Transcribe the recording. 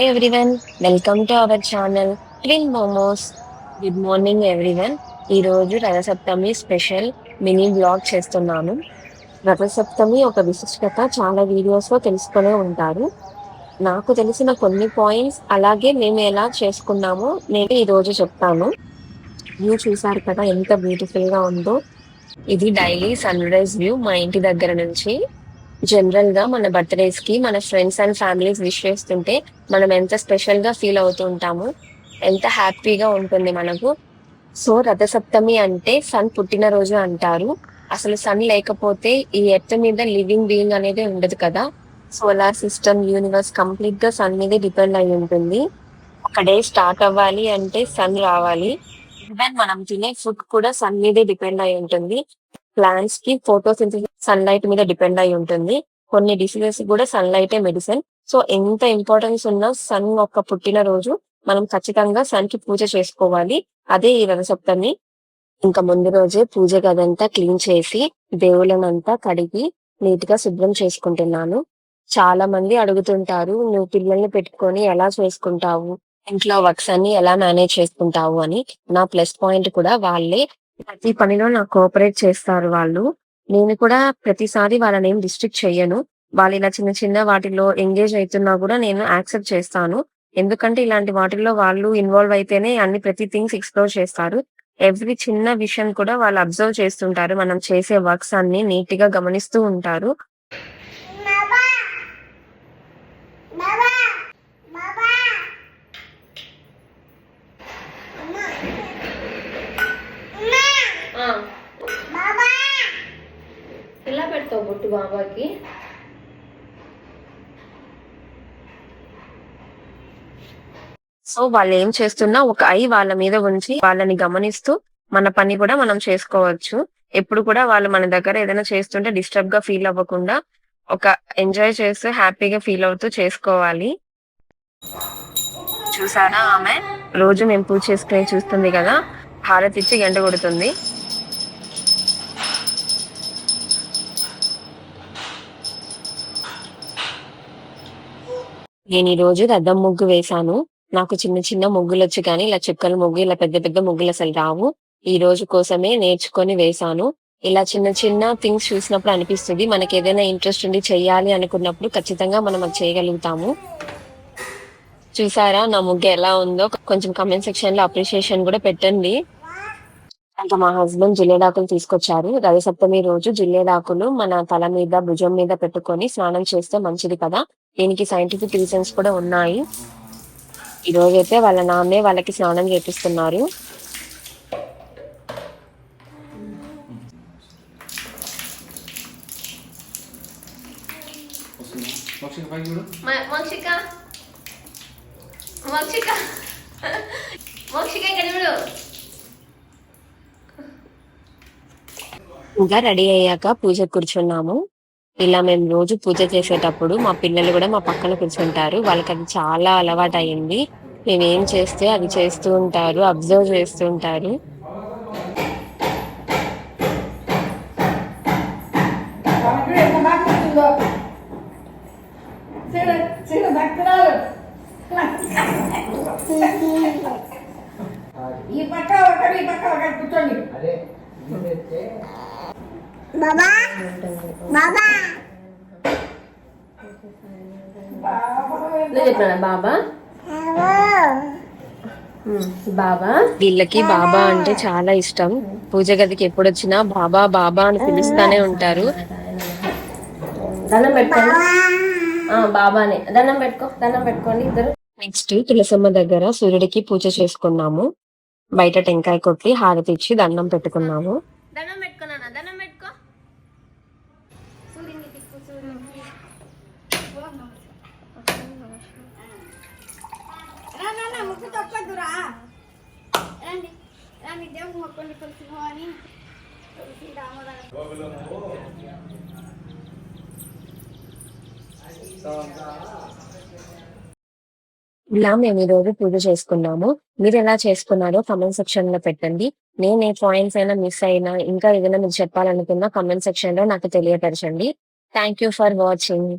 Everyone, welcome to our channel twin momos. Good morning everyone. ఈ రోజు Rathasaptami special mini blog చేస్తున్నాను. రథసప్తమి ఒక విశిష్టత చాలా వీడియోస్ లో తెలుసుకునే ఉంటారు. నాకు తెలిసిన కొన్ని పాయింట్స్, అలాగే మేము ఎలా చేసుకున్నామో నేను ఈ రోజు చెప్తాను. వ్యూ చూసారు కదా ఎంత బ్యూటిఫుల్ గా ఉందో. ఇది డైలీ సన్ రైజ్ వ్యూ మా ఇంటి దగ్గర నుంచి. జనరల్ గా మన బర్త్డేస్ కి మన ఫ్రెండ్స్ అండ్ ఫ్యామిలీస్ విష్ చేస్తుంటే మనం ఎంత స్పెషల్ గా ఫీల్ అవుతూ ఉంటాము, ఎంత హ్యాపీగా ఉంటుంది మనకు. సో రథసప్తమి అంటే సన్ పుట్టినరోజు అంటారు. అసలు సన్ లేకపోతే ఈ ఎర్త్ మీద లివింగ్ బీయింగ్ అనేది ఉండదు కదా. సోలార్ సిస్టమ్, యూనివర్స్ కంప్లీట్ గా సన్ మీదే డిపెండ్ అయి ఉంటుంది. ఒక డే స్టార్ట్ అవ్వాలి అంటే సన్ రావాలి. ఈవెన్ మనం తినే ఫుడ్ కూడా సన్ మీదే డిపెండ్ అయి ఉంటుంది. ప్లాంట్స్ కి ఫోటోసింథసిస్ సన్ లైట్ మీద డిపెండ్ అయి ఉంటుంది. కొన్ని డిసీజెస్ కూడా సన్ లైటే మెడిసిన్. సో ఎంత ఇంపార్టెన్స్ ఉన్న సన్ యొక్క పుట్టినరోజు మనం ఖచ్చితంగా సన్ కి పూజ చేసుకోవాలి. అదే ఈ రథసప్తమి. ఇంకా ముందు రోజే పూజ గదంతా క్లీన్ చేసి దేవుళ్ళనంతా కడిగి నీట్ గా శుభ్రం చేసుకుంటున్నాను. చాలా మంది అడుగుతుంటారు, నువ్వు పిల్లల్ని పెట్టుకొని ఎలా చేసుకుంటావు, ఇంట్లో వర్క్స్ అన్ని ఎలా మేనేజ్ చేసుకుంటావు అని. నా ప్లస్ పాయింట్ కూడా వాళ్ళే. ప్రతి పనిలో నాకు కోఆపరేట్ చేస్తారు వాళ్ళు. నేను కూడా ప్రతిసారి వాళ్ళని ఏం రిస్ట్రిక్ట్ చెయ్యను. వాళ్ళు ఇలా చిన్న చిన్న వాటిల్లో ఎంగేజ్ అవుతున్నా కూడా నేను యాక్సెప్ట్ చేస్తాను. ఎందుకంటే ఇలాంటి వాటిల్లో వాళ్ళు ఇన్వాల్వ్ అయితేనే అన్ని ప్రతి థింగ్స్ ఎక్స్‌ప్లోర్ చేస్తారు. ఎవ్రీ చిన్న విషయం కూడా వాళ్ళు అబ్జర్వ్ చేస్తుంటారు. మనం చేసే వర్క్స్ అన్ని నీట్‌గా గమనిస్తూ ఉంటారు. ఎలా పెడతావు బొట్టు బాబాకి? సో వాళ్ళు ఏం చేస్తున్నా ఒక ఐ వాళ్ళ మీద ఉంచి వాళ్ళని గమనిస్తూ మన పని కూడా మనం చేసుకోవచ్చు. ఎప్పుడు కూడా వాళ్ళు మన దగ్గర ఏదైనా చేస్తుంటే డిస్టర్బ్ గా ఫీల్ అవ్వకుండా ఒక ఎంజాయ్ చేస్తూ హ్యాపీగా ఫీల్ అవుతూ చేసుకోవాలి. చూసారా, ఆమె రోజు మేము పూజ చేసుకుని చూస్తుంది కదా, హారతి ఇచ్చి గంట కొడుతుంది. నేను ఈ రోజు రథం ముగ్గు వేశాను. నాకు చిన్న చిన్న ముగ్గులు వచ్చు, కానీ ఇలా చుక్కల ముగ్గు, ఇలా పెద్ద పెద్ద ముగ్గులు అసలు రావు. ఈ రోజు కోసమే నేర్చుకొని వేశాను. ఇలా చిన్న చిన్న థింగ్స్ చూసినప్పుడు అనిపిస్తుంది, మనకి ఏదైనా ఇంట్రెస్ట్ ఉండి చెయ్యాలి అనుకున్నప్పుడు ఖచ్చితంగా మనం అది చేయగలుగుతాము. చూసారా నా ముగ్గు ఎలా ఉందో? కొంచెం కమెంట్ సెక్షన్ లో అప్రిషియేషన్ కూడా పెట్టండి. ఇంకా మా హస్బెండ్ జిల్లేడాకులు తీసుకొచ్చారు. రథసప్తమి రోజు జిల్లేడాకులు మన తల మీద, భుజం మీద పెట్టుకొని స్నానం చేస్తే మంచిది కదా. దీనికి సైంటిఫిక్ రీజన్స్ కూడా ఉన్నాయి. ఈ రోజైతే వాళ్ళ నాన్నే వాళ్ళకి స్నానం చేపిస్తున్నారు. ఇంకా రెడీ అయ్యాక పూజ కూర్చున్నాము. ఇలా మేము రోజు పూజ చేసేటప్పుడు మా పిల్లలు కూడా మా పక్కన కూర్చుంటారు. వాళ్ళకి అది చాలా అలవాటు అయింది. మేమేం చేస్తే అది చేస్తూ ఉంటారు, అబ్జర్వ్ చేస్తూ ఉంటారు. ఈ పక్క ఒకటి ఈ పక్క ఒకటి కూర్చోండి. బాబా బాబా చెప్పాను బాబా బాబా. వీళ్ళకి బాబా అంటే చాలా ఇష్టం. పూజ గదికి ఎప్పుడు వచ్చినా బాబా బాబా అని పిలుస్తానే ఉంటారు. దండం పెట్టుకోండి. బాబానే దండం పెట్టుకో, దండం పెట్టుకోండి ఇద్దరు. నెక్స్ట్ తులసమ్మ దగ్గర సూర్యుడికి పూజ చేసుకున్నాము. బయట టెంకాయ కొట్టి హారతి ఇచ్చి దండం పెట్టుకున్నాము. దండం పెట్టుకున్నానా? దండం పెట్టుకో. ముక్కు తప్పదురా. రండి రండి, దేవుడు మొక్కండి. తులసి భవాని, తులసి రామదాని. ఇలా మేము ఈ రోజు పూజ చేసుకున్నాము. మీరు ఎలా చేసుకున్నారో కమెంట్ సెక్షన్ లో పెట్టండి. నేను ఏ పాయింట్స్ అయినా మిస్ అయినా, ఇంకా ఏదైనా మీరు చెప్పాలనుకున్నా కమెంట్ సెక్షన్ లో నాకు తెలియపరచండి. Thank you for watching.